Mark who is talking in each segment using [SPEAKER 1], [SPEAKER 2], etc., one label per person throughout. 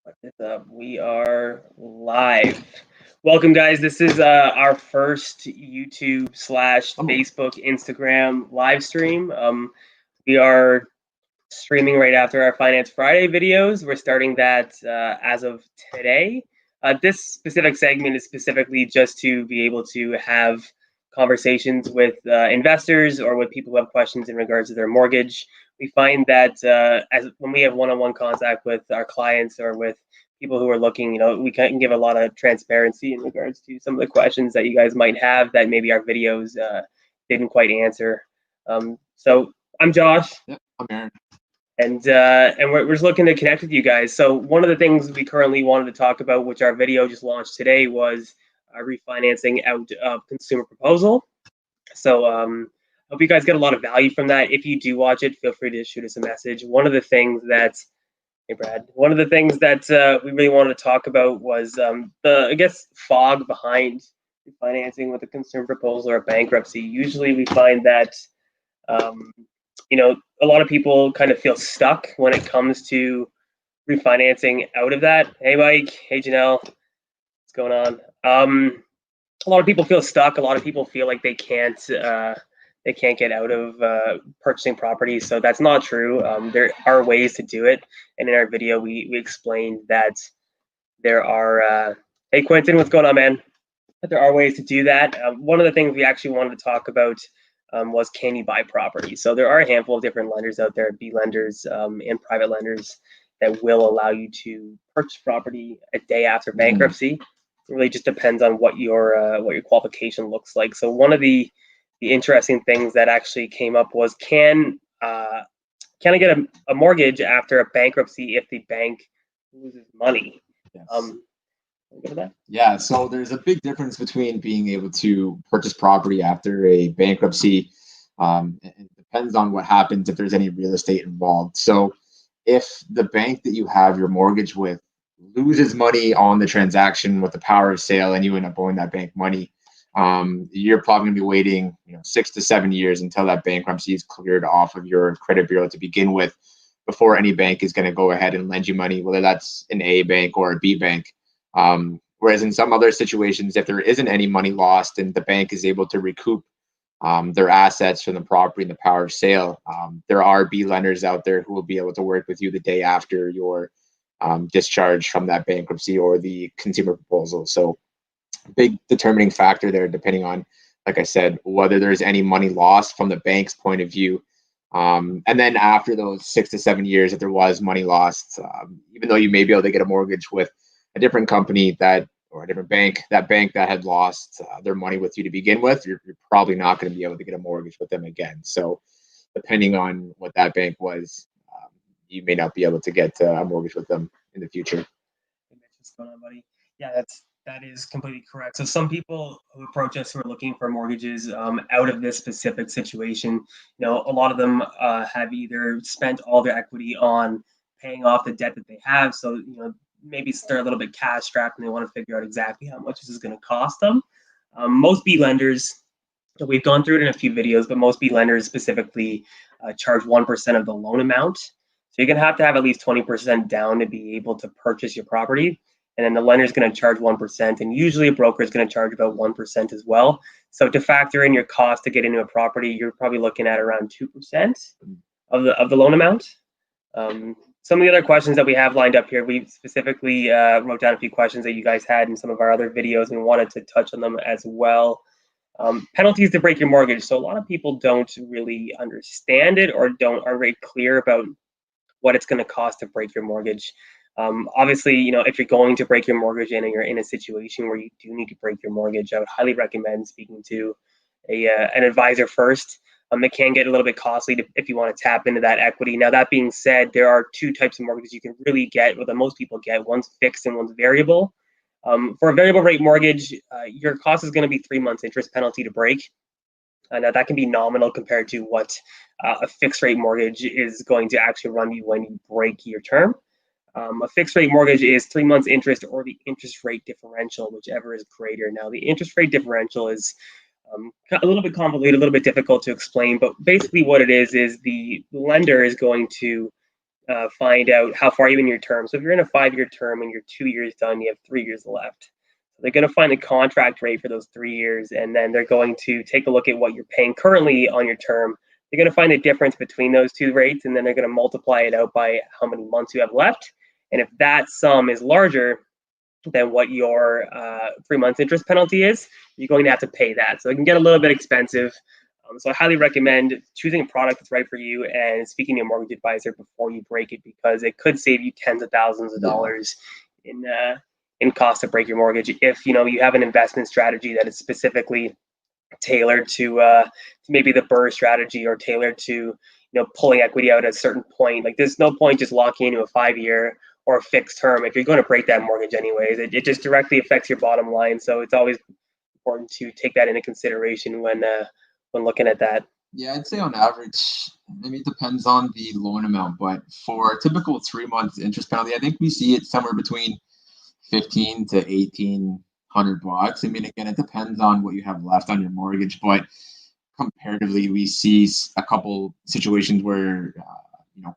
[SPEAKER 1] What is up? We are live. Welcome, guys. This is our first YouTube slash Facebook, Instagram live stream. We are streaming right after our Finance Friday videos. We're starting that as of today. This specific segment is specifically just to be able to have conversations with investors or with people who have questions in regards to their mortgage. We find that as when we have one-on-one contact with our clients or with people who are looking, we can give a lot of transparency in regards to some of the questions that you guys might have that maybe our videos didn't quite answer. So I'm Josh.
[SPEAKER 2] Yep, I'm Aaron.
[SPEAKER 1] And we're just looking to connect with you guys. So one of the things we currently wanted to talk about, which our video just launched today, was refinancing out of consumer proposal. So hope you guys get a lot of value from that. If you do watch it, feel free to shoot us a message. One of the things that, hey Brad, one of the things that we really wanted to talk about was the fog behind refinancing with a consumer proposal or bankruptcy. Usually we find that a lot of people kind of feel stuck when it comes to refinancing out of that. Hey, Mike. Hey, Janelle. What's going on? A lot of people feel stuck. A lot of people feel like they can't get out of purchasing properties. So that's not true. There are ways to do it. And in our video, we explained that there are, hey, Quentin, what's going on, man? But there are ways to do that. One of the things we actually wanted to talk about was, can you buy property? So there are a handful of different lenders out there, B lenders and private lenders, that will allow you to purchase property a day after bankruptcy. It really just depends on what your qualification looks like. So one of the interesting things that actually came up was, can I get a mortgage after a bankruptcy if the bank loses money?
[SPEAKER 2] Yes. Yeah, so there's a big difference between being able to purchase property after a bankruptcy. It depends on what happens, if there's any real estate involved. So if the bank that you have your mortgage with loses money on the transaction with the power of sale and you end up owing that bank money, you're probably going to be waiting 6 to 7 years until that bankruptcy is cleared off of your credit bureau to begin with, before any bank is going to go ahead and lend you money, whether that's an A bank or a B bank. Whereas in some other situations, if there isn't any money lost and the bank is able to recoup their assets from the property and the power of sale, there are B lenders out there who will be able to work with you the day after your discharge from that bankruptcy or the consumer proposal. So big determining factor there, depending on, like I said, whether there's any money lost from the bank's point of view. And then after those 6 to 7 years, if there was money lost, even though you may be able to get a mortgage with a different company or a different bank, that bank that had lost their money with you to begin with, you're probably not going to be able to get a mortgage with them again. So depending on what that bank was, you may not be able to get a mortgage with them in the future.
[SPEAKER 1] What's going on, buddy? Yeah, that is completely correct. So some people who approach us who are looking for mortgages out of this specific situation, a lot of them have either spent all their equity on paying off the debt that they have. So, maybe they're a little bit cash strapped and they want to figure out exactly how much this is going to cost them. Most B lenders, we've gone through it in a few videos, but most B lenders specifically charge 1% of the loan amount. So you're going to have at least 20% down to be able to purchase your property. And then the lender is going to charge 1%. And usually a broker is going to charge about 1% as well. So to factor in your cost to get into a property, you're probably looking at around 2% of the loan amount. Some of the other questions that we have lined up here, we specifically wrote down a few questions that you guys had in some of our other videos and wanted to touch on them as well. Penalties to break your mortgage. So a lot of people don't really understand it or are very clear about what it's going to cost to break your mortgage. Obviously, if you're going to break your mortgage and you're in a situation where you do need to break your mortgage, I would highly recommend speaking to an advisor first. It can get a little bit costly if you want to tap into that equity. Now, that being said, there are two types of mortgages you can really get, or that most people get. One's fixed and one's variable. For a variable rate mortgage, your cost is going to be 3 months interest penalty to break. Now, that can be nominal compared to what a fixed rate mortgage is going to actually run you when you break your term. A fixed rate mortgage is 3 months interest or the interest rate differential, whichever is greater. Now, the interest rate differential is a little bit convoluted, a little bit difficult to explain, but basically what it is the lender is going to find out how far you're in your term. So if you're in a 5-year term and you're 2 years done, you have 3 years left. So they're going to find the contract rate for those 3 years, and then they're going to take a look at what you're paying currently on your term. They're going to find the difference between those two rates, and then they're going to multiply it out by how many months you have left. And if that sum is larger than what your 3 months interest penalty is, you're going to have to pay that. So it can get a little bit expensive. So I highly recommend choosing a product that's right for you and speaking to a mortgage advisor before you break it, because it could save you tens of thousands of dollars in cost to break your mortgage if you have an investment strategy that is specifically tailored to maybe the BRRRR strategy, or tailored to pulling equity out at a certain point. Like, there's no point just locking into a 5-year or a fixed term if you're going to break that mortgage anyways. It just directly affects your bottom line. So it's always important to take that into consideration when looking at that.
[SPEAKER 2] Yeah, I'd say on average, maybe it depends on the loan amount, but for a typical 3 months interest penalty, I think we see it somewhere between 15 to 1,800 bucks. I mean, again, it depends on what you have left on your mortgage, but comparatively, we see a couple situations where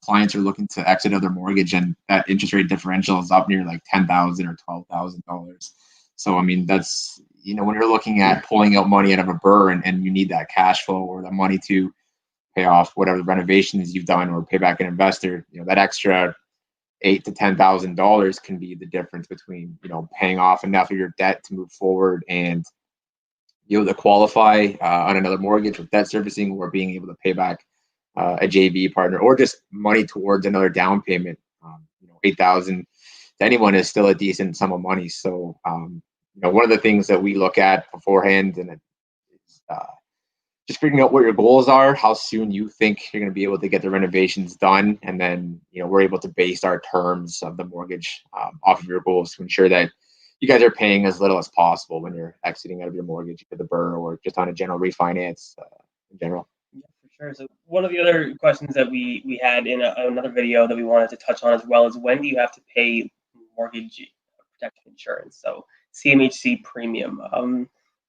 [SPEAKER 2] clients are looking to exit out their mortgage, and that interest rate differential is up near like $10,000 or $12,000. So I mean, that's when you're looking at pulling out money out of a BRRRR and you need that cash flow or the money to pay off whatever renovations you've done or pay back an investor, that extra $8,000 to $10,000 can be the difference between paying off enough of your debt to move forward and to qualify on another mortgage with debt servicing, or being able to pay back a JV partner, or just money towards another down payment. $8,000 to anyone is still a decent sum of money. So one of the things that we look at beforehand, and it's just figuring out what your goals are, how soon you think you're going to be able to get the renovations done, and then we're able to base our terms of the mortgage off of your goals to ensure that you guys are paying as little as possible when you're exiting out of your mortgage for the BRRRR or just on a general refinance in general.
[SPEAKER 1] Yeah, for sure. So one of the other questions that we had in another video that we wanted to touch on as well is, when do you have to pay mortgage protection insurance? So CMHC premium.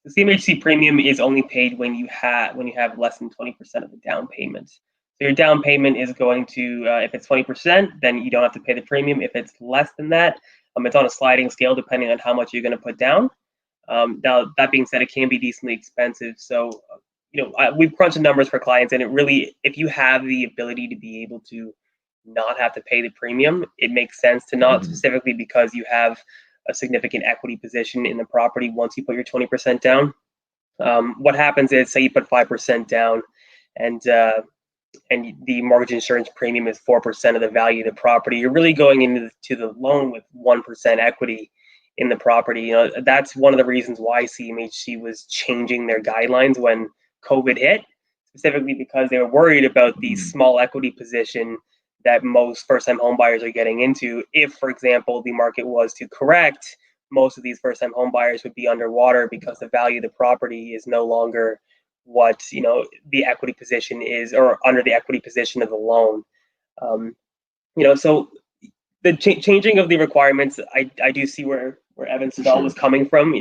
[SPEAKER 1] The CMHC premium is only paid when you have less than 20% of the down payment. So your down payment is going to, if it's 20%, then you don't have to pay the premium. If it's less than that, it's on a sliding scale depending on how much you're going to put down. Now, that being said, it can be decently expensive. So, we've crunched the numbers for clients, and it really, if you have the ability to be able to not have to pay the premium, it makes sense to not, specifically because you have a significant equity position in the property once you put your 20% down. What happens is, say you put 5% down, and the mortgage insurance premium is 4% of the value of the property. You're really going into the loan with 1% equity in the property. That's one of the reasons why CMHC was changing their guidelines when COVID hit, specifically because they were worried about the small equity position that most first-time home buyers are getting into. If, for example, the market was to correct, most of these first-time home buyers would be underwater because the value of the property is no longer what the equity position is, or under the equity position of the loan. So the changing of the requirements, I do see where Evan Siddall was coming from.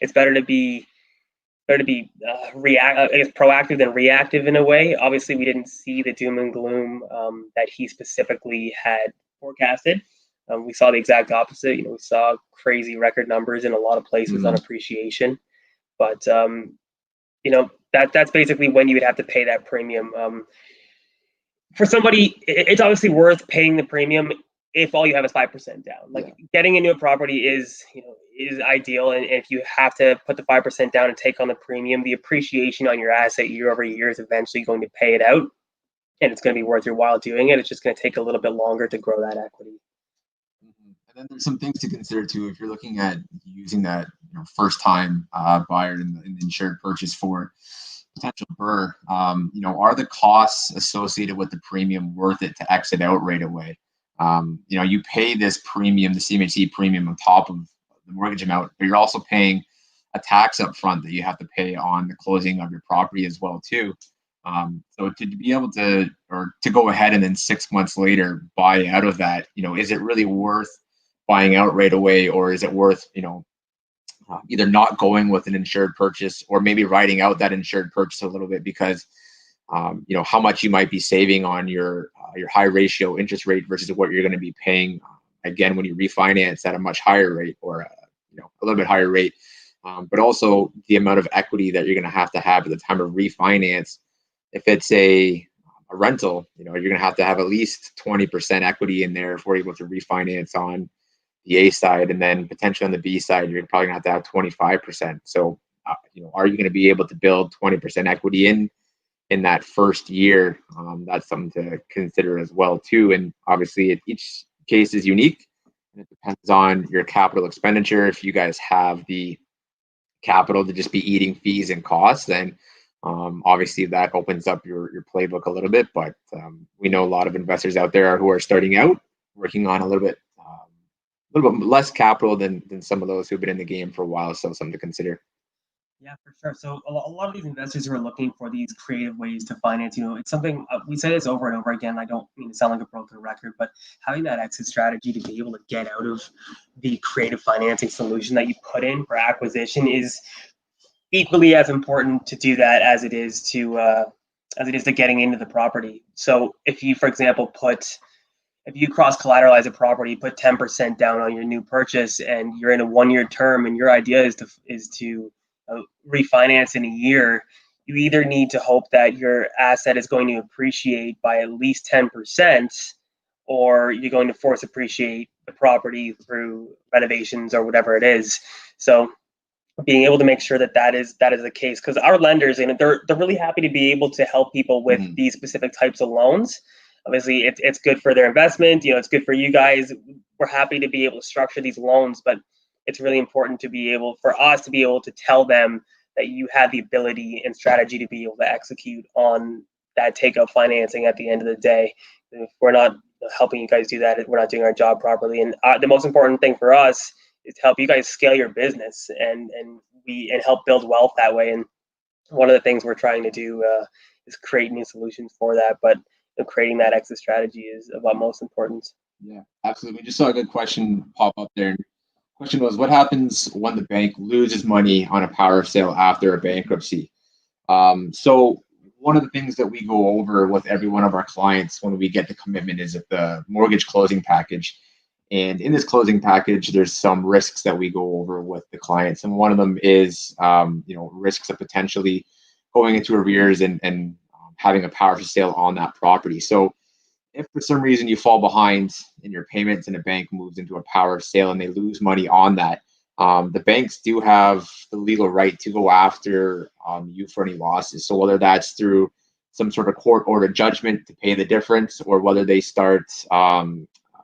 [SPEAKER 1] It's better to be proactive than reactive in a way. Obviously, we didn't see the doom and gloom that he specifically had forecasted. We saw the exact opposite. We saw crazy record numbers in a lot of places on appreciation. But that's basically when you would have to pay that premium. For somebody, it's obviously worth paying the premium if all you have is 5% down. Like, getting into a property is ideal, and if you have to put the 5% down and take on the premium, the appreciation on your asset year over year is eventually going to pay it out, and it's going to be worth your while doing it. It's just going to take a little bit longer to grow that equity.
[SPEAKER 2] And then there's some things to consider too if you're looking at using that first-time buyer in the insured purchase for potential BRRRR. Are the costs associated with the premium worth it to exit out right away? You pay this premium, the CMHC premium, on top of the mortgage amount, but you're also paying a tax up front that you have to pay on the closing of your property as well too. So to be able to go ahead and then 6 months later buy out of that, is it really worth buying out right away, or is it worth either not going with an insured purchase, or maybe writing out that insured purchase a little bit, because how much you might be saving on your high ratio interest rate versus what you're going to be paying again when you refinance at a much higher rate, or a little bit higher rate, but also the amount of equity that you're going to have at the time of refinance. If it's a rental, you're going to have at least 20% equity in there if we're able to refinance on the A side, and then potentially on the B side, you're probably going to have 25%. So, are you going to be able to build 20% equity in that first year? That's something to consider as well too. And obviously, each case is unique, and it depends on your capital expenditure. If you guys have the capital to just be eating fees and costs, then obviously that opens up your playbook a little bit. But we know a lot of investors out there who are starting out, working on a little bit less capital than some of those who've been in the game for a while. So something to consider.
[SPEAKER 1] Yeah, for sure. So a lot of these investors who are looking for these creative ways to finance, it's something we say this over and over again. I don't mean to sound like a broken record, but having that exit strategy to be able to get out of the creative financing solution that you put in for acquisition is equally as important to do that as it is to getting into the property. So if you, for example, if you cross collateralize a property, put 10% down on your new purchase, and you're in a 1-year term, and your idea is to refinance in a year, you either need to hope that your asset is going to appreciate by at least 10%, or you're going to force appreciate the property through renovations or whatever it is. So being able to make sure that is the case, because our lenders, they're really happy to be able to help people with these specific types of loans. Obviously, it's good for their investment. It's good for you guys. We're happy to be able to structure these loans, but it's really important for us to be able to tell them that you have the ability and strategy to be able to execute on that takeout financing at the end of the day. If we're not helping you guys do that, we're not doing our job properly. And the most important thing for us is to help you guys scale your business and help build wealth that way. And one of the things we're trying to do is create new solutions for that. But creating that exit strategy is of utmost importance.
[SPEAKER 2] Yeah, absolutely. We just saw a good question pop up there. Question was, what happens when the bank loses money on a power sale after a bankruptcy? So one of the things that we go over with every one of our clients when we get the commitment is the mortgage closing package. And in this closing package, there's some risks that we go over with the clients. And one of them is, risks of potentially going into arrears and having a power sale on that property. So if for some reason you fall behind in your payments and a bank moves into a power sale and they lose money on that, the banks do have the legal right to go after you for any losses. So whether that's through some sort of court order judgment to pay the difference, or whether they start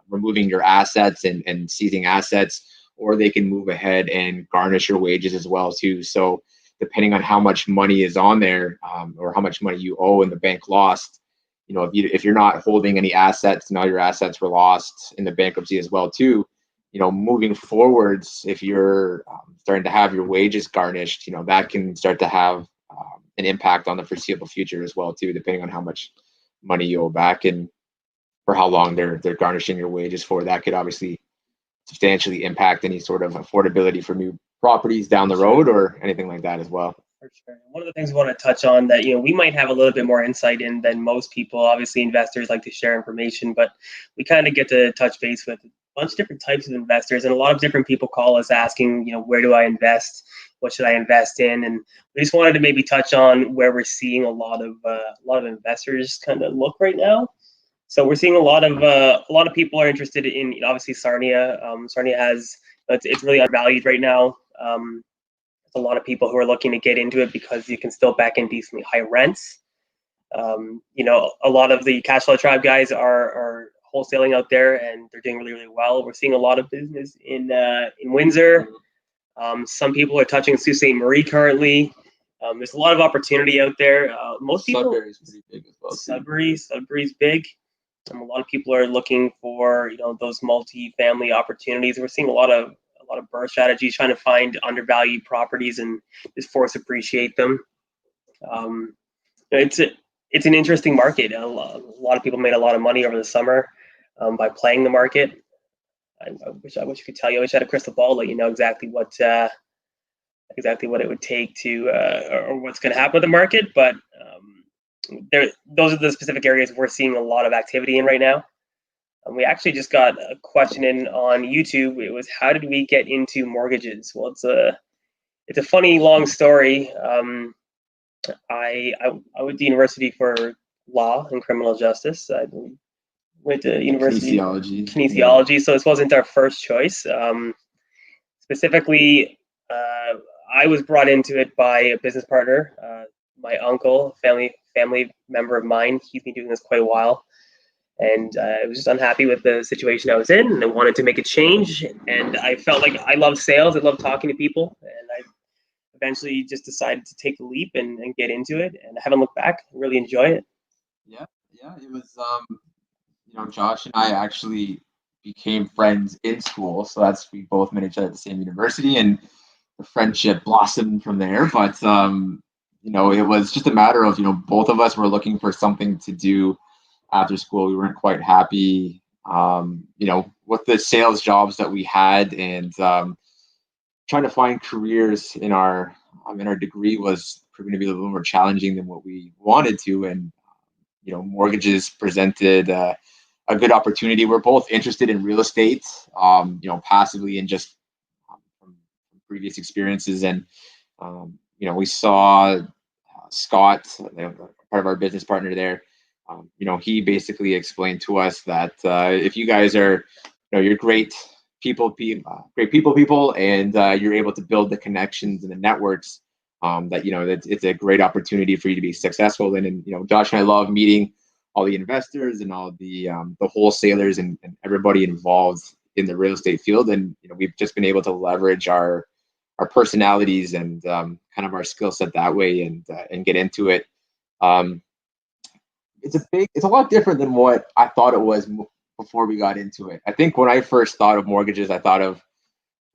[SPEAKER 2] removing your assets and seizing assets, or they can move ahead and garnish your wages as well too. So depending on how much money is on there, or how much money you owe and the bank lost, if you're not holding any assets and all your assets were lost in the bankruptcy as well too, moving forwards, if you're starting to have your wages garnished, that can start to have an impact on the foreseeable future as well too, depending on how much money you owe back and for how long they're garnishing your wages for. That could obviously substantially impact any sort of affordability for new properties down the road or anything like that as well.
[SPEAKER 1] For sure. One of the things we want to touch on that we might have a little bit more insight in than most people. Obviously, investors like to share information, but we kind of get to touch base with a bunch of different types of investors, and a lot of different people call us asking, where do I invest? What should I invest in? And we just wanted to maybe touch on where we're seeing a lot of investors kind of look right now. So we're seeing a lot of people are interested in obviously Sarnia. Sarnia has it's really undervalued right now. There's a lot of people who are looking to get into it because you can still back in decently high rents. A lot of the cash flow tribe guys are wholesaling out there, and they're doing really, really well. We're seeing a lot of business in Windsor. Some people are touching Sault Ste. Marie currently. There's a lot of opportunity out there. Most people.
[SPEAKER 2] Sudbury is pretty big as well.
[SPEAKER 1] Sudbury's big. A lot of people are looking for those multi-family opportunities. We're seeing a lot of burst strategies, trying to find undervalued properties and just force appreciate them. It's an interesting market. A lot of people made a lot of money over the summer by playing the market. I wish I could tell you. I wish I had a crystal ball, let you know exactly what it would take to or what's going to happen with the market. But those are the specific areas we're seeing a lot of activity in right now. We actually just got a question in on YouTube. It was, how did we get into mortgages? Well, it's a funny long story. I went to university for law and criminal justice. I went to university kinesiology, yeah. So this wasn't our first choice. Specifically, I was brought into it by a business partner, my uncle, family member of mine. He's been doing this quite a while. And I was just unhappy with the situation I was in, and I wanted to make a change. And I felt like I love sales. I love talking to people. And I eventually just decided to take the leap and get into it. And I haven't looked back. I really enjoy it.
[SPEAKER 2] Yeah, it was, Josh and I actually became friends in school. So we both met each other at the same university, and the friendship blossomed from there. But, it was just a matter of, both of us were looking for something to do after school. We weren't quite happy, with the sales jobs that we had, and trying to find careers in our degree was proving to be a little more challenging than what we wanted to. And mortgages presented a good opportunity. We're both interested in real estate, passively, and just from previous experiences. And we saw Scott, part of our business partner there. He basically explained to us that if you guys are, you're great people, and you're able to build the connections and the networks, that it's a great opportunity for you to be successful in. And Josh and I love meeting all the investors and all the wholesalers and everybody involved in the real estate field. And we've just been able to leverage our personalities and kind of our skill set that way, and get into it. It's a lot different than what I thought it was before we got into it. I think when I first thought of mortgages, I thought of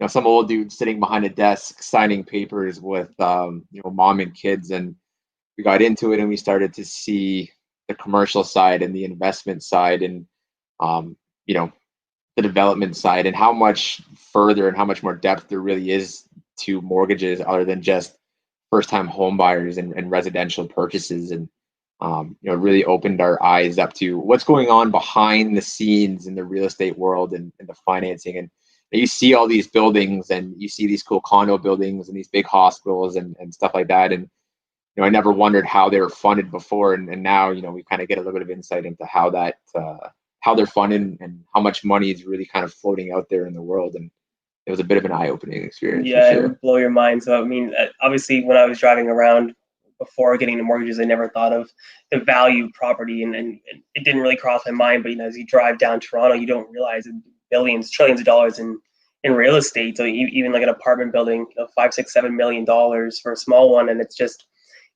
[SPEAKER 2] some old dude sitting behind a desk signing papers with mom and kids. And we got into it, and we started to see the commercial side and the investment side, and the development side, and how much further and how much more depth there really is to mortgages other than just first-time home buyers and residential purchases. And really opened our eyes up to what's going on behind the scenes in the real estate world and the financing. And you see all these buildings, and you see these cool condo buildings and these big hospitals and stuff like that. And I never wondered how they were funded before, and now we kind of get a little bit of insight into how they're funded and how much money is really kind of floating out there in the world. And it was a bit of an eye-opening experience.
[SPEAKER 1] Yeah, it would blow your mind. So I mean, obviously, when I was driving around before getting into mortgages, I never thought of the value of property, and it didn't really cross my mind. But as you drive down Toronto, you don't realize billions, trillions of dollars in real estate. So even like an apartment building, $5, $6, $7 million for a small one, and it's just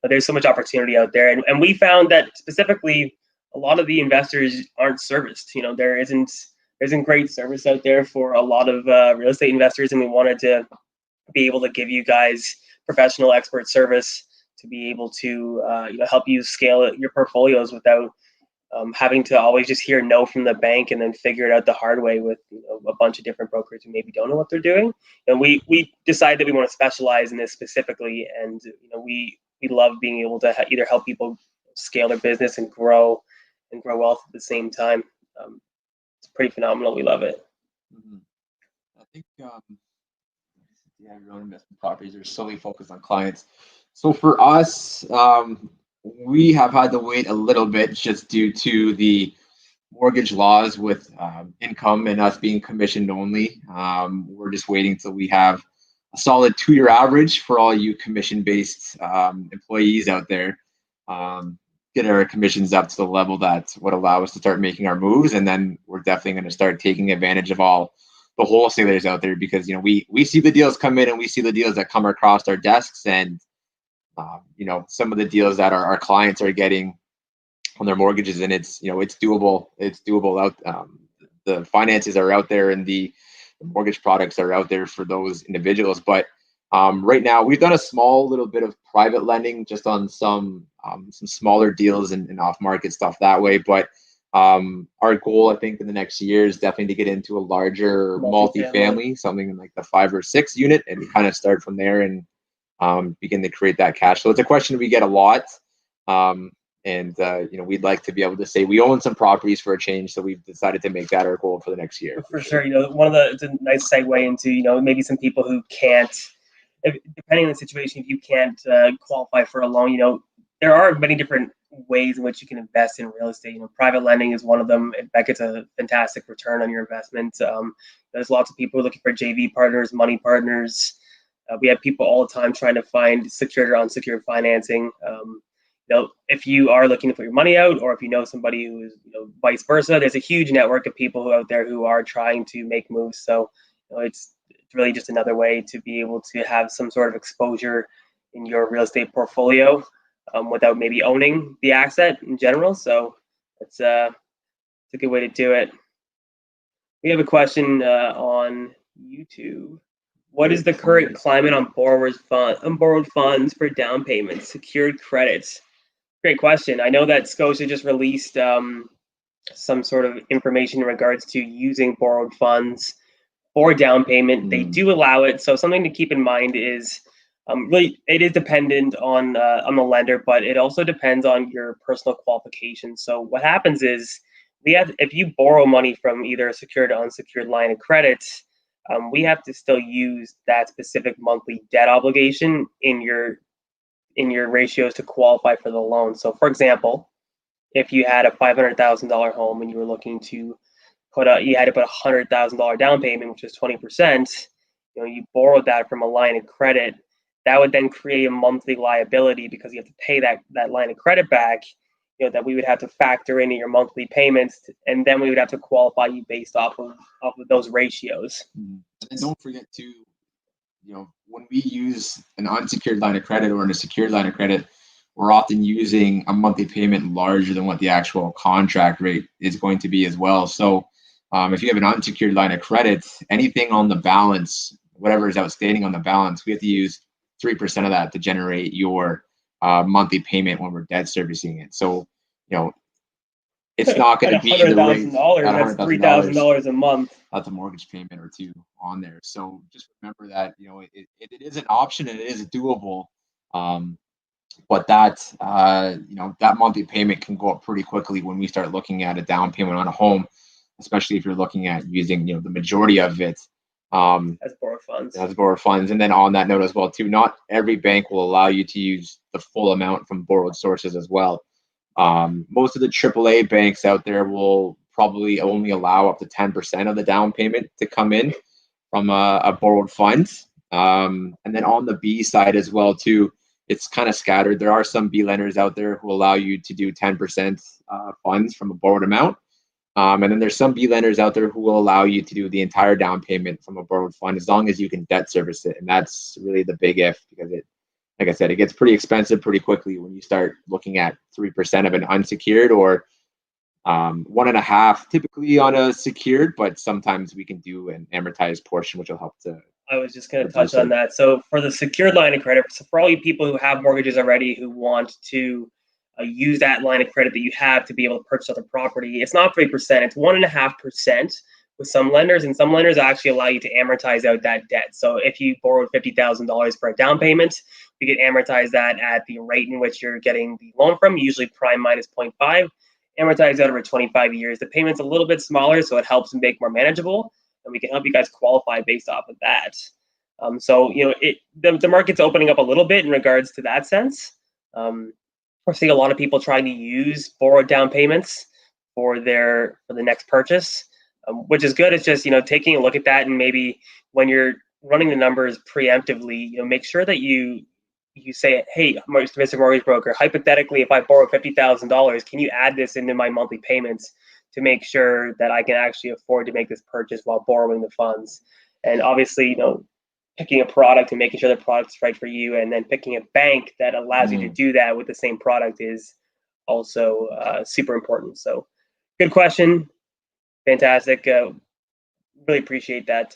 [SPEAKER 1] there's so much opportunity out there. And we found that specifically, a lot of the investors aren't serviced. There isn't great service out there for a lot of real estate investors, and we wanted to be able to give you guys professional expert service to be able to help you scale your portfolios without having to always just hear no from the bank and then figure it out the hard way with a bunch of different brokers who maybe don't know what they're doing. And we decided that we want to specialize in this specifically, and we love being able to either help people scale their business and grow wealth at the same time. It's pretty phenomenal. We love it.
[SPEAKER 2] Mm-hmm. I think your own investment properties are solely focused on clients. So for us, we have had to wait a little bit just due to the mortgage laws with income and us being commissioned only. We're just waiting till we have a solid 2-year average for all you commission-based employees out there. Get our commissions up to the level that would allow us to start making our moves, and then we're definitely going to start taking advantage of all the wholesalers out there, because we see the deals come in, and we see the deals that come across our desks, and some of the deals that our clients are getting on their mortgages, and it's doable. It's doable out. The finances are out there, and the mortgage products are out there for those individuals. But right now, we've done a small little bit of private lending just on some smaller deals and off-market stuff that way. But our goal, I think, in the next year is definitely to get into a larger multifamily, something in like the 5 or 6 unit, and kind of start from there and begin to create that cash flow. It's a question we get a lot. And we'd like to be able to say we own some properties for a change, so we've decided to make that our goal for the next year.
[SPEAKER 1] For sure. It's a nice segue into, maybe some people who can't, depending on the situation, if you can't qualify for a loan, there are many different ways in which you can invest in real estate. Private lending is one of them. That gets a fantastic return on your investment. There's lots of people looking for JV partners, money partners. We have people all the time trying to find secured or unsecured financing. If you are looking to put your money out, or if you know somebody who is, vice versa, there's a huge network of people out there who are trying to make moves. So, it's really just another way to be able to have some sort of exposure in your real estate portfolio without maybe owning the asset in general. So it's a good way to do it. We have a question on YouTube. What is the current climate on borrowed funds for down payments, secured credits? Great question. I know that Scotia just released some sort of information in regards to using borrowed funds for down payment. They do allow it. So something to keep in mind is really it is dependent on the lender, but it also depends on your personal qualifications. So what happens is if you borrow money from either a secured or unsecured line of credit, we have to still use that specific monthly debt obligation in your ratios to qualify for the loan. So for example, if you had a $500,000 home and you were looking to you had to put $100,000 down payment, which is 20%, you borrowed that from a line of credit, that would then create a monthly liability because you have to pay that line of credit back, that we would have to factor into your monthly payments, and then we would have to qualify you based off of those ratios.
[SPEAKER 2] And don't forget to, when we use an unsecured line of credit or a secured line of credit, we're often using a monthly payment larger than what the actual contract rate is going to be as well. So if you have an unsecured line of credit, anything on the balance, whatever is outstanding on the balance, we have to use 3% of that to generate your monthly payment when we're debt servicing it. So, it's not going to be the rate.
[SPEAKER 1] That's $3,000 a month.
[SPEAKER 2] That's a mortgage payment or two on there. So just remember that, it is an option and it is doable. But that monthly payment can go up pretty quickly when we start looking at a down payment on a home, especially if you're looking at using, the majority of it
[SPEAKER 1] as borrowed funds.
[SPEAKER 2] And then on that note as well, too, not every bank will allow you to use the full amount from borrowed sources as well. Most of the AAA banks out there will probably only allow up to 10% of the down payment to come in from a borrowed fund. And then on the B side as well, too, it's kind of scattered. There are some B lenders out there who allow you to do 10% funds from a borrowed amount. And then there's some B lenders out there who will allow you to do the entire down payment from a borrowed fund as long as you can debt service it. And that's really the big if, because like I said, it gets pretty expensive pretty quickly when you start looking at 3% of an unsecured or 1.5% typically on a secured, but sometimes we can do an amortized portion, which will help to.
[SPEAKER 1] I was just going to touch on that. So for the secured line of credit, so for all you people who have mortgages already who want to use that line of credit that you have to be able to purchase other property, it's not 3%, it's 1.5% with some lenders, and some lenders actually allow you to amortize out that debt. So if you borrowed $50,000 for a down payment, you can amortize that at the rate in which you're getting the loan from, usually prime minus 0.5, amortize out over 25 years. The payment's a little bit smaller, so it helps make more manageable, and we can help you guys qualify based off of that. So the market's opening up a little bit in regards to that sense. We're seeing a lot of people trying to use borrowed down payments for the next purchase, which is good. It's just taking a look at that, and maybe when you're running the numbers preemptively, make sure that you say, hey, Mr. Mortgage Broker, hypothetically, if I borrow $50,000, can you add this into my monthly payments to make sure that I can actually afford to make this purchase while borrowing the funds? And obviously, picking a product and making sure the product's right for you, and then picking a bank that allows you to do that with the same product is also super important. So good question. Fantastic. Really appreciate that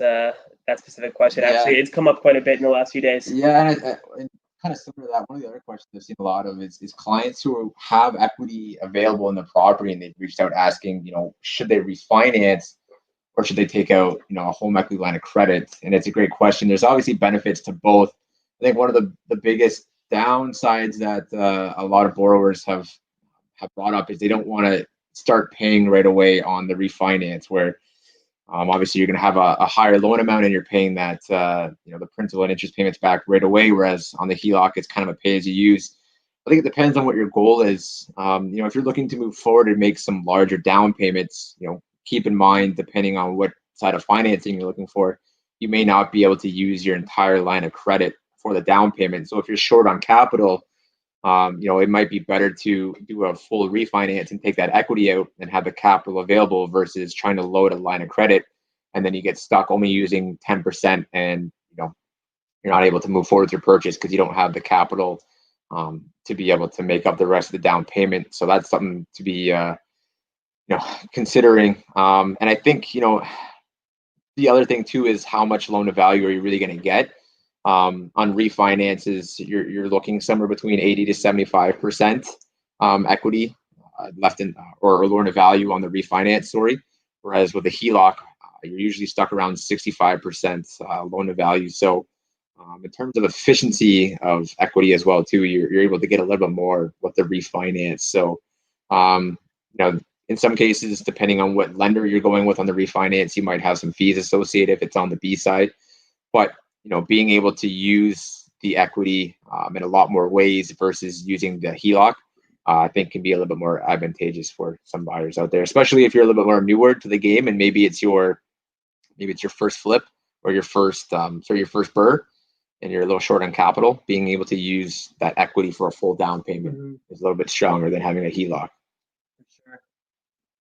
[SPEAKER 1] specific question. Actually, it's come up quite a bit in the last few days.
[SPEAKER 2] Yeah, and kind of similar to that, one of the other questions I've seen a lot of is clients who have equity available in the property, and they've reached out asking, should they refinance or should they take out, a home equity line of credit? And it's a great question. There's obviously benefits to both. I think one of the biggest downsides that a lot of borrowers have have brought up is they don't want to start paying right away on the refinance, where obviously you're going to have a higher loan amount and you're paying that the principal and interest payments back right away, whereas on the HELOC it's kind of a pay as you use. I think it depends on what your goal is. If you're looking to move forward and make some larger down payments, keep in mind, depending on what side of financing you're looking for, you may not be able to use your entire line of credit for the down payment. So if you're short on capital, it might be better to do a full refinance and take that equity out and have the capital available versus trying to load a line of credit and then you get stuck only using 10% and you're not able to move forward with your purchase because you don't have the capital to be able to make up the rest of the down payment. So that's something to be considering. And I think the other thing too is how much loan to value are you really going to get. On refinances, you're looking somewhere between 80 to 75% equity left in or loan to value on the refinance. Whereas with the HELOC, you're usually stuck around 65% loan to value. So in terms of efficiency of equity as well too, you're able to get a little bit more with the refinance. So in some cases, depending on what lender you're going with on the refinance, you might have some fees associated if it's on the B side. But being able to use the equity in a lot more ways versus using the HELOC, I think can be a little bit more advantageous for some buyers out there, especially if you're a little bit more newer to the game and maybe it's your first flip or your first BRRRR and you're a little short on capital. Being able to use that equity for a full down payment is a little bit stronger than having a HELOC.
[SPEAKER 1] For sure.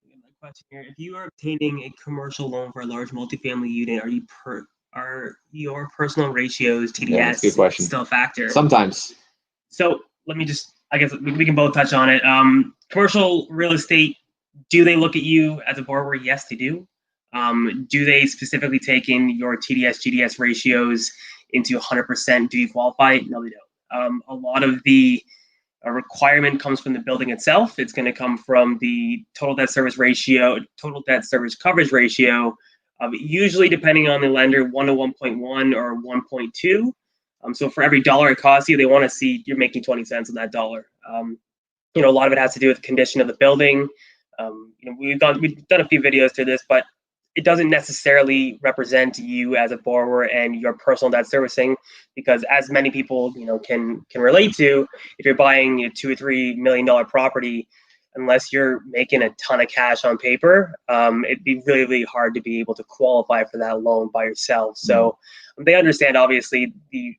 [SPEAKER 1] My question here: if you are obtaining a commercial loan for a large multifamily unit, are your personal ratios, TDS, still a factor?
[SPEAKER 2] Sometimes.
[SPEAKER 1] So let me I guess we can both touch on it. Commercial real estate, do they look at you as a borrower? Yes, they do. Do they specifically take in your TDS, GDS ratios into 100%? Do you qualify? No, they don't. A lot of the requirement comes from the building itself. It's going to come from the total debt service ratio, total debt service coverage ratio, usually depending on the lender, 1 to 1.1 or 1.2. So for every dollar it costs you, they want to see you're making 20 cents on that dollar. A lot of it has to do with the condition of the building. We've done a few videos to this, but it doesn't necessarily represent you as a borrower and your personal debt servicing, because as many people can relate to, if you're buying a $2 or $3 million property, unless you're making a ton of cash on paper, it'd be really, really hard to be able to qualify for that loan by yourself. So they understand obviously the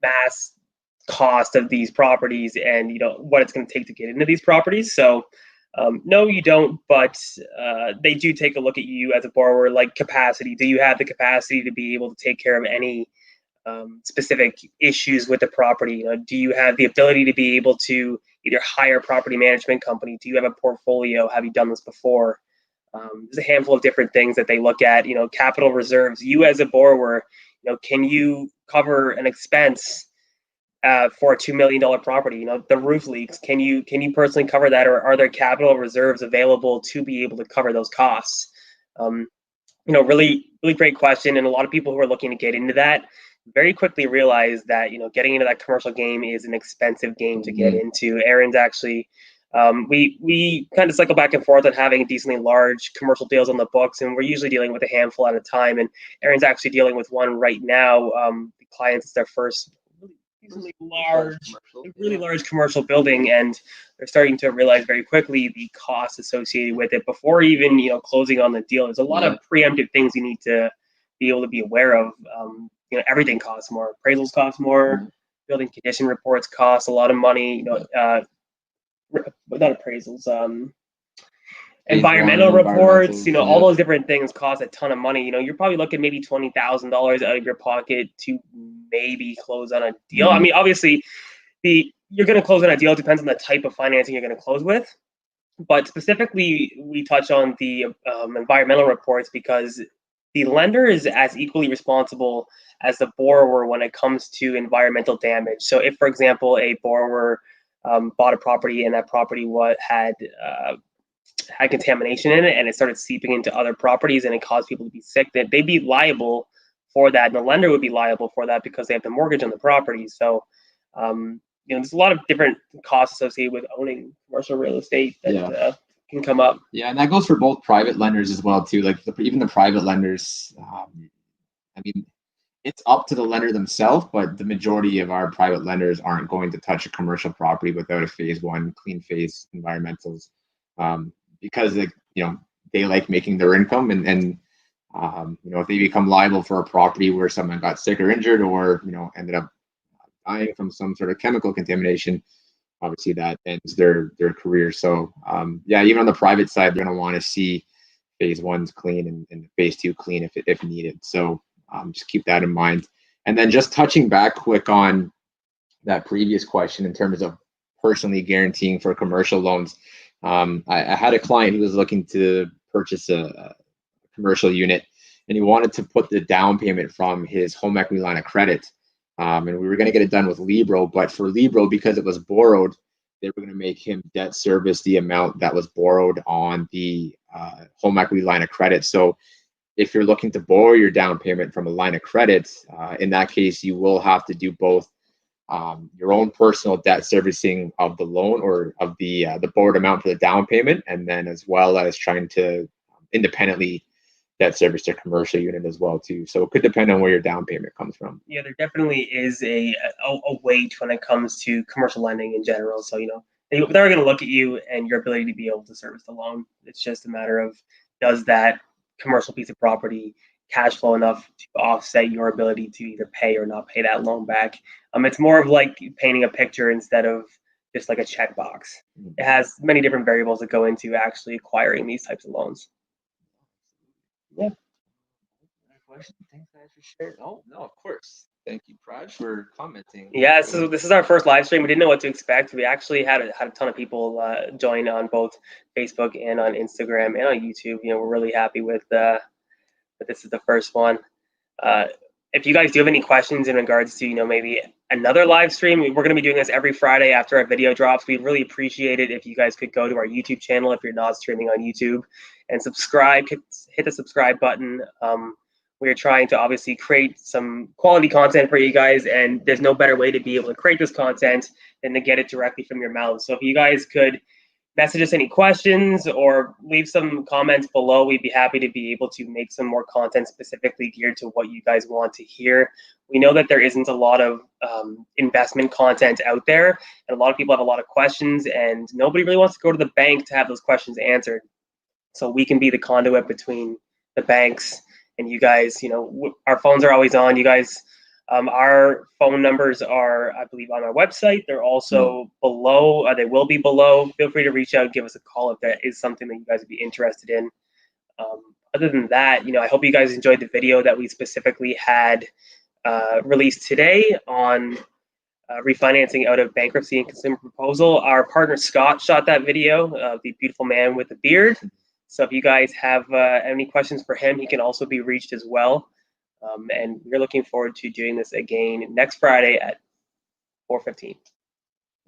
[SPEAKER 1] mass cost of these properties and what it's going to take to get into these properties. So no, you don't, but they do take a look at you as a borrower, like capacity. Do you have the capacity to be able to take care of any specific issues with the property? Do you have the ability to be able to either hire a property management company? Do you have a portfolio? Have you done this before? There's a handful of different things that they look at. Capital reserves. You as a borrower, can you cover an expense for a $2 million property? The roof leaks. Can you personally cover that, or are there capital reserves available to be able to cover those costs? Really, really great question. And a lot of people who are looking to get into that very quickly realize that getting into that commercial game is an expensive game to get into. Aaron's actually we kind of cycle back and forth on having decently large commercial deals on the books, and we're usually dealing with a handful at a time. And Aaron's actually dealing with one right now. The clients, it's their first really large commercial building, and they're starting to realize very quickly the costs associated with it before even closing on the deal. There's a lot of preemptive things you need to be able to be aware of. Everything costs more. Appraisals cost more. Building condition reports cost a lot of money. Not appraisals. Environmental reports, all those different things cost a ton of money. You're probably looking maybe $20,000 out of your pocket to maybe close on a deal. I mean, obviously, you're going to close on a deal. It depends on the type of financing you're going to close with. But specifically, we touch on the environmental reports because the lender is as equally responsible as the borrower when it comes to environmental damage. So if, for example, a borrower bought a property and that property had contamination in it and it started seeping into other properties and it caused people to be sick, that they'd be liable for that, and the lender would be liable for that because they have the mortgage on the property. So there's a lot of different costs associated with owning commercial real estate that can come up.
[SPEAKER 2] Yeah, and that goes for both private lenders as well too. Like even the private lenders, I mean, it's up to the lender themselves, but the majority of our private lenders aren't going to touch a commercial property without a phase one clean phase environmentals, because they like making their income, and if they become liable for a property where someone got sick or injured, or ended up dying from some sort of chemical contamination, obviously that ends their career. So even on the private side, they're going to want to see phase one's clean and phase two clean if needed. So just keep that in mind. And then just touching back quick on that previous question in terms of personally guaranteeing for commercial loans. I had a client who was looking to purchase a commercial unit, and he wanted to put the down payment from his home equity line of credit. And we were going to get it done with Libro, but for Libro, because it was borrowed, they were going to make him debt service the amount that was borrowed on the home equity line of credit. So if you're looking to borrow your down payment from a line of credit, in that case, you will have to do both your own personal debt servicing of the loan or of the borrowed amount for the down payment, and then as well as trying to independently debt service their commercial unit as well too. So it could depend on where your down payment comes from.
[SPEAKER 1] Yeah, there definitely is a weight when it comes to commercial lending in general. So they're going to look at you and your ability to be able to service the loan. It's just a matter of, does that commercial piece of property cash flow enough to offset your ability to either pay or not pay that loan back. It's more of like painting a picture instead of just like a checkbox. It has many different variables that go into actually acquiring these types of loans. Yeah.
[SPEAKER 2] Question. Thanks guys for sharing. Oh no, of course. Thank you, Praj, for commenting.
[SPEAKER 1] Yeah, so this is our first live stream. We didn't know what to expect. We actually had a ton of people join on both Facebook and on Instagram and on YouTube. We're really happy with that this is the first one. If you guys do have any questions in regards to maybe another live stream, we're going to be doing this every Friday after our video drops. We'd really appreciate it if you guys could go to our YouTube channel if you're not streaming on YouTube and subscribe. Hit the subscribe button. We're trying to obviously create some quality content for you guys, and there's no better way to be able to create this content than to get it directly from your mouth. So if you guys could message us any questions or leave some comments below, we'd be happy to be able to make some more content specifically geared to what you guys want to hear. We know that there isn't a lot of investment content out there, and a lot of people have a lot of questions, and nobody really wants to go to the bank to have those questions answered. So we can be the conduit between the banks and you guys. Our phones are always on. You guys, our phone numbers are, I believe, on our website. They're also below. They will be below. Feel free to reach out, give us a call if that is something that you guys would be interested in. Other than that, I hope you guys enjoyed the video that we specifically had released today on refinancing out of bankruptcy and consumer proposal. Our partner Scott shot that video, the beautiful man with the beard. So if you guys have any questions for him, he can also be reached as well. And we're looking forward to doing this again next Friday at 4:15.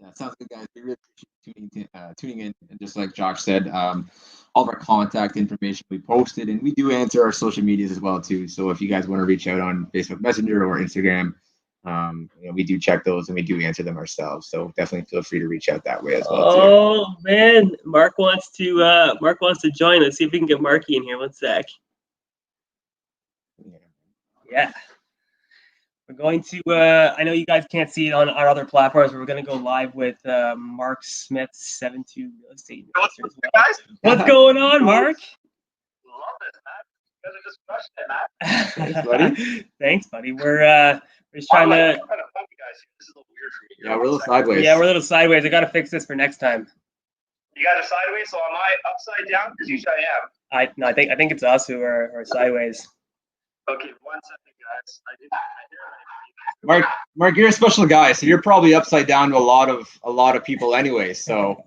[SPEAKER 2] Yeah, sounds good, guys. We really appreciate tuning in. And just like Josh said, all of our contact information we posted, and we do answer our social medias as well too. So if you guys want to reach out on Facebook Messenger or Instagram, we do check those and we do answer them ourselves. So definitely feel free to reach out that way as well too.
[SPEAKER 1] Oh man, Mark wants to join. Let's see if we can get Marky in here. One sec. Yeah. We're going to, I know you guys can't see it on our other platforms, but we're going to go live with Mark Smith, 7-2 Real Estate Investor as well.
[SPEAKER 3] Guys,
[SPEAKER 1] what's going on, Mark?
[SPEAKER 3] Love it, man. You guys are just crushing it, man.
[SPEAKER 2] Thanks, buddy.
[SPEAKER 1] Thanks, buddy. We're just trying to.
[SPEAKER 3] I'm kind of funny, guys. This is a little weird for me.
[SPEAKER 2] Yeah, we're a little sideways.
[SPEAKER 1] Yeah, we're a little sideways. I got to fix this for next time.
[SPEAKER 3] You got it sideways, so am I upside down? Because usually I am.
[SPEAKER 1] No, I think it's us who are sideways.
[SPEAKER 3] Okay, 1 second, guys. I hear it.
[SPEAKER 2] Mark, you're a special guy, so you're probably upside down to a lot of people anyway. So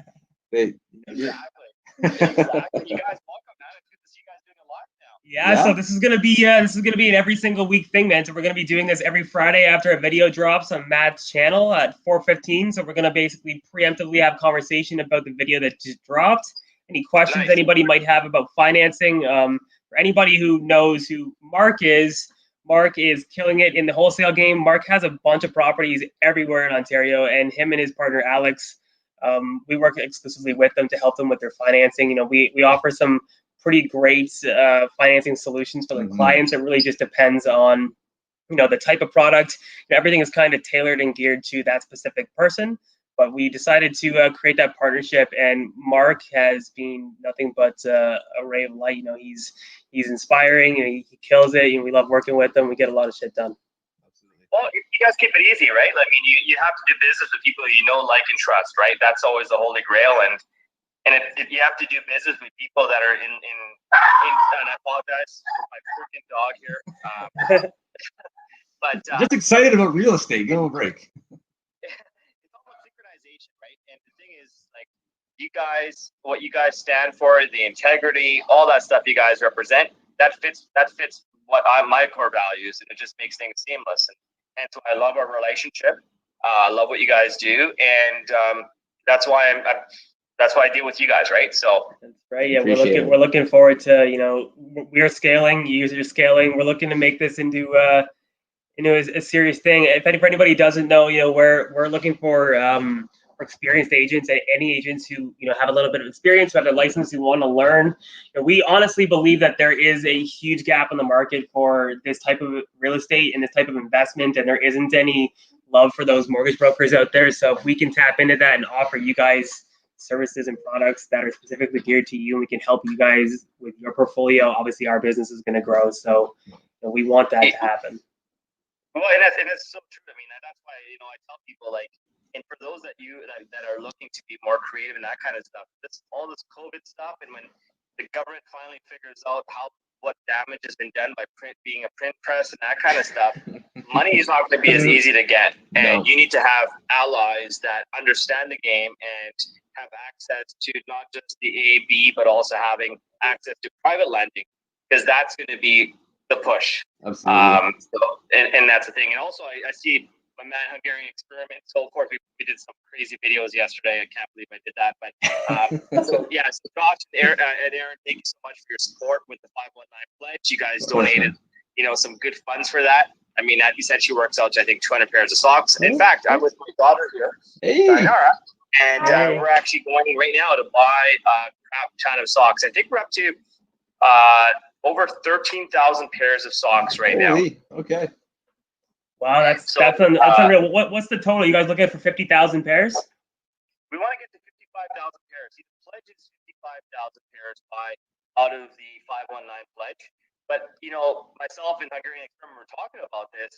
[SPEAKER 3] Exactly. You guys, welcome, man. It's good to see you guys doing it live now.
[SPEAKER 1] Yeah, so this is gonna be an every single week thing, man. So we're gonna be doing this every Friday after a video drops on Matt's channel at 4:15. So we're gonna basically preemptively have conversation about the video that just dropped. Any questions anybody might have about financing? For anybody who knows who Mark is Mark is killing it in the wholesale game. Mark has a bunch of properties everywhere in Ontario, and him and his partner Alex, we work exclusively with them to help them with their financing. You know, we offer some pretty great financing solutions for the clients. It really just depends on, you know, the type of product. Everything is kind of tailored and geared to that specific person. But we decided to create that partnership, and Mark has been nothing but a ray of light. You know, he's inspiring, and he kills it. And we love working with him. We get a lot of shit done.
[SPEAKER 3] Well, you guys keep it easy, right? I mean, you have to do business with people you know, like, and trust, right? That's always the holy grail, and you have to do business with people that are in and I apologize for my freaking dog here. But
[SPEAKER 2] just excited about real estate. Give him a break.
[SPEAKER 3] It's all about synchronization, right? And the thing is, like, you guys, what you guys stand for, the integrity, all that stuff you guys represent, that fits what my core values, and it just makes things seamless. And so I love our relationship. I love what you guys do, and that's why I deal with you guys, right? So
[SPEAKER 1] that's right. Yeah, we're looking forward to, you know, we're scaling. You guys are scaling. We're looking to make this into a serious thing. If anybody doesn't know, you know, we're looking for experienced agents, any agents who, you know, have a little bit of experience, who have a license, who want to learn. You know, we honestly believe that there is a huge gap in the market for this type of real estate and this type of investment, and there isn't any love for those mortgage brokers out there. So if we can tap into that and offer you guys services and products that are specifically geared to you, and we can help you guys with your portfolio, obviously our business is going to grow. So, you know, we want that to happen.
[SPEAKER 3] Well, and that's so true. I mean, that's why, you know, I tell people, like, and for those that are looking to be more creative and that kind of stuff, all this COVID stuff, and when the government finally figures out what damage has been done by being a print press and that kind of stuff, money is not going to be as easy to get, and you need to have allies that understand the game and have access to not just the A/B, but also having access to private lending, because that's going to be the push.
[SPEAKER 2] Absolutely.
[SPEAKER 3] And that's the thing. And also, I see my man Hungarian experiment. So of course we did some crazy videos yesterday. I can't believe I did that. But so yeah, so Josh and Aaron, thank you so much for your support with the 519 pledge. You guys donated, you know, some good funds for that. I mean, that essentially works out to, I think, 200 pairs of socks. In fact, I'm with my daughter here, Dinara, and we're actually going right now to buy a crap ton of socks. I think we're up to over 13,000 pairs of socks right now.
[SPEAKER 2] Okay.
[SPEAKER 1] Wow, that's unreal. What's the total? You guys looking for 50,000 pairs?
[SPEAKER 3] We want to get to 55,000 pairs. The pledge is 55,000 pairs out of the 519 pledge. But, you know, myself and Hungarian Experiment were talking about this.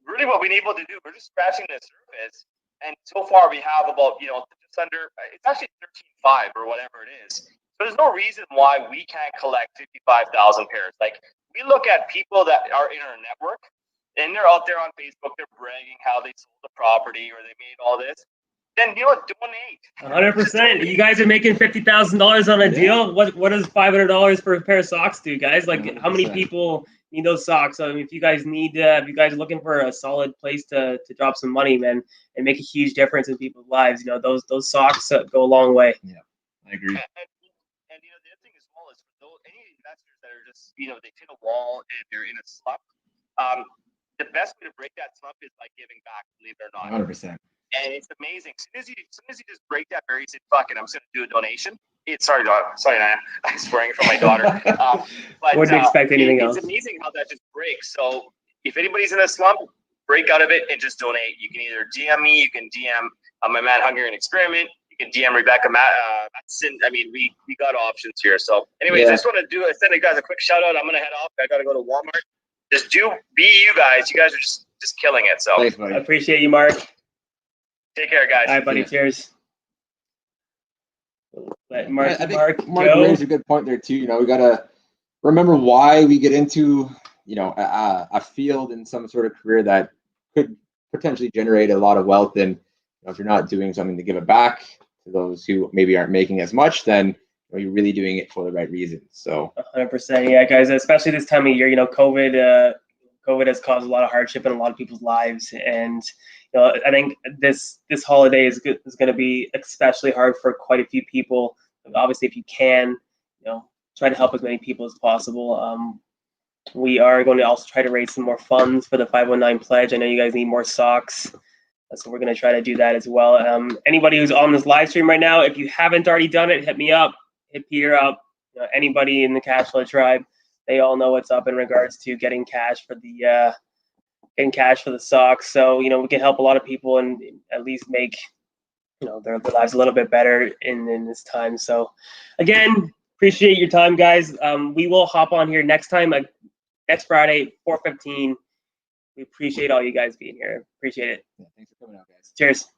[SPEAKER 3] Really what we've been able to do, we're just scratching the surface. And so far we have about, you know, just under, it's actually 13.5 or whatever it is. So there's no reason why we can't collect 55,000 pairs. Like, we look at people that are in our network, and they're out there on Facebook, they're bragging how they sold the property or they made all this. Then, you know what, donate.
[SPEAKER 1] 100%. You guys are making $50,000 on a deal. What does $500 for a pair of socks do, guys? Like, 100%. How many people need those socks? I mean, if you guys are looking for a solid place to drop some money, man, and make a huge difference in people's lives, you know, those socks go a long way.
[SPEAKER 2] Yeah, I agree.
[SPEAKER 3] And you know, the other thing as well is for any investors that are just, you know, they hit a wall and they're in a slump. The best way to break that slump is by giving back, believe it or not.
[SPEAKER 2] 100%.
[SPEAKER 3] And it's amazing. As soon as you just break that barrier, you say, fuck it, I'm just going to do a donation. Sorry, Naya. I'm swearing from my daughter. But
[SPEAKER 1] wouldn't expect anything else.
[SPEAKER 3] It's amazing how that just breaks. So if anybody's in a slump, break out of it and just donate. You can either DM me, you can DM my man Hungarian Experiment, you can DM Rebecca Matson. I mean, we got options here. So anyways, I just want to send you guys a quick shout out. I'm going to head off. I got to go to Walmart. Just be you guys. You guys are just killing it. So
[SPEAKER 2] thanks, buddy.
[SPEAKER 1] I appreciate you, Mark.
[SPEAKER 3] Take care, guys.
[SPEAKER 1] All right, buddy. Cheers.
[SPEAKER 2] I think Mark brings a good point there too. You know, we gotta remember why we get into, you know, a field in some sort of career that could potentially generate a lot of wealth. And you know, if you're not doing something to give it back to those who maybe aren't making as much, then you're really doing it for the right reasons. So
[SPEAKER 1] 100%. Yeah, guys, especially this time of year, you know, COVID has caused a lot of hardship in a lot of people's lives. And, you know, I think this holiday is going to be especially hard for quite a few people. Obviously, if you can, you know, try to help as many people as possible. we are going to also try to raise some more funds for the 519 pledge. I know you guys need more socks, so we're going to try to do that as well. Anybody who's on this live stream right now, if you haven't already done it, hit me up, hit Peter up. Anybody in the cash flow tribe, they all know what's up in regards to getting cash for the socks. So we can help a lot of people and at least make their lives a little bit better in this time. So again, appreciate your time, guys. We will hop on here next time, next Friday, 4:15. We appreciate all you guys being here. Appreciate it.
[SPEAKER 2] Yeah, thanks for coming out, guys.
[SPEAKER 1] Cheers.